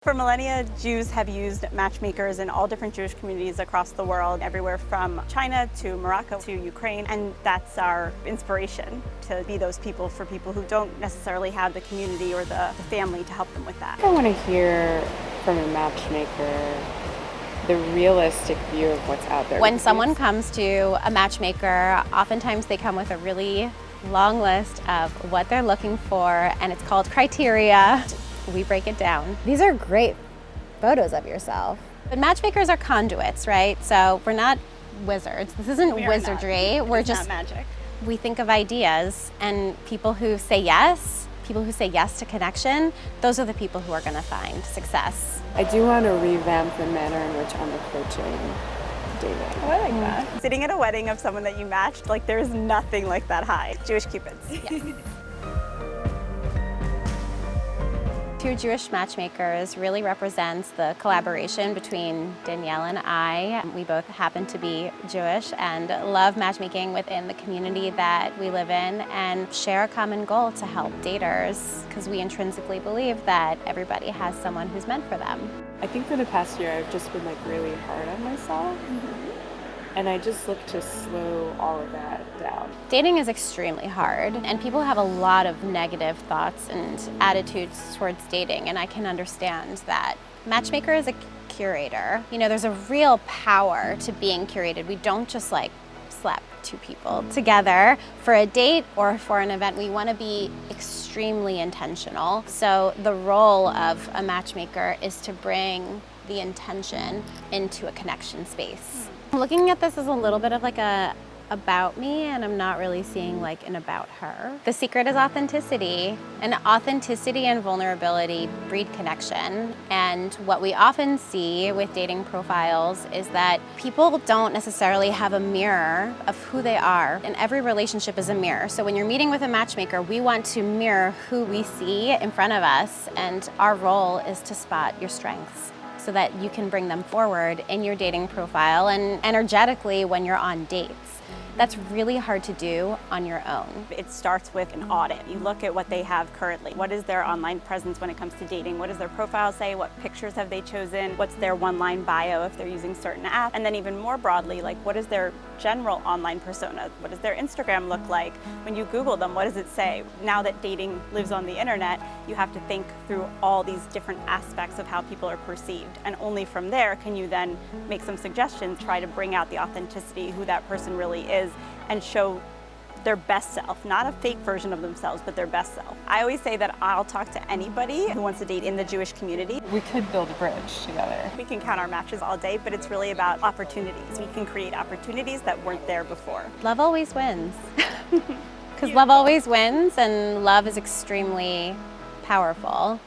For millennia, Jews have used matchmakers in all different Jewish communities across the world, everywhere from China to Morocco to Ukraine, and that's our inspiration, to be those people for people who don't necessarily have the community or the family to help them with that. I want to hear from a matchmaker the realistic view of what's out there. When someone comes to a matchmaker, oftentimes they come with a really long list of what they're looking for, and it's called criteria. We break it down. These are great photos of yourself. But matchmakers are conduits, right? So we're not wizards. This isn't wizardry. We're just not magic. We think of ideas, and people who say yes to connection, those are the people who are going to find success. I do want to revamp the manner in which I'm approaching dating. Oh, I like that. Sitting at a wedding of someone that you matched, like there's nothing like that high. Jewish Cupids. Yes. Two Jewish Matchmakers really represents the collaboration between Danielle and I. We both happen to be Jewish and love matchmaking within the community that we live in and share a common goal to help daters, because we intrinsically believe that everybody has someone who's meant for them. I think for the past year I've just been really hard on myself. And I just look to slow all of that down. Dating is extremely hard, and people have a lot of negative thoughts and attitudes towards dating, and I can understand that. Matchmaker is a curator. You know, there's a real power to being curated. We don't just slap two people together for a date or for an event. We want to be extremely intentional. So the role of a matchmaker is to bring the intention into a connection space. I'm looking at this as a little bit of a about me, and I'm not really seeing an about her. The secret is authenticity, and authenticity and vulnerability breed connection. And what we often see with dating profiles is that people don't necessarily have a mirror of who they are, and every relationship is a mirror. So when you're meeting with a matchmaker, we want to mirror who we see in front of us, and our role is to spot your strengths, so that you can bring them forward in your dating profile and energetically when you're on dates. That's really hard to do on your own. It starts with an audit. You look at what they have currently. What is their online presence when it comes to dating? What does their profile say? What pictures have they chosen? What's their one-line bio if they're using certain apps? And then even more broadly, what is their general online persona? What does their Instagram look like? When you Google them, what does it say? Now that dating lives on the internet, you have to think through all these different aspects of how people are perceived. And only from there can you then make some suggestions, try to bring out the authenticity, who that person really is, and show their best self, not a fake version of themselves, but their best self. I always say that I'll talk to anybody who wants to date in the Jewish community. We could build a bridge together. We can count our matches all day, but it's really about opportunities. We can create opportunities that weren't there before. Love always wins. Because love always wins, and love is extremely powerful.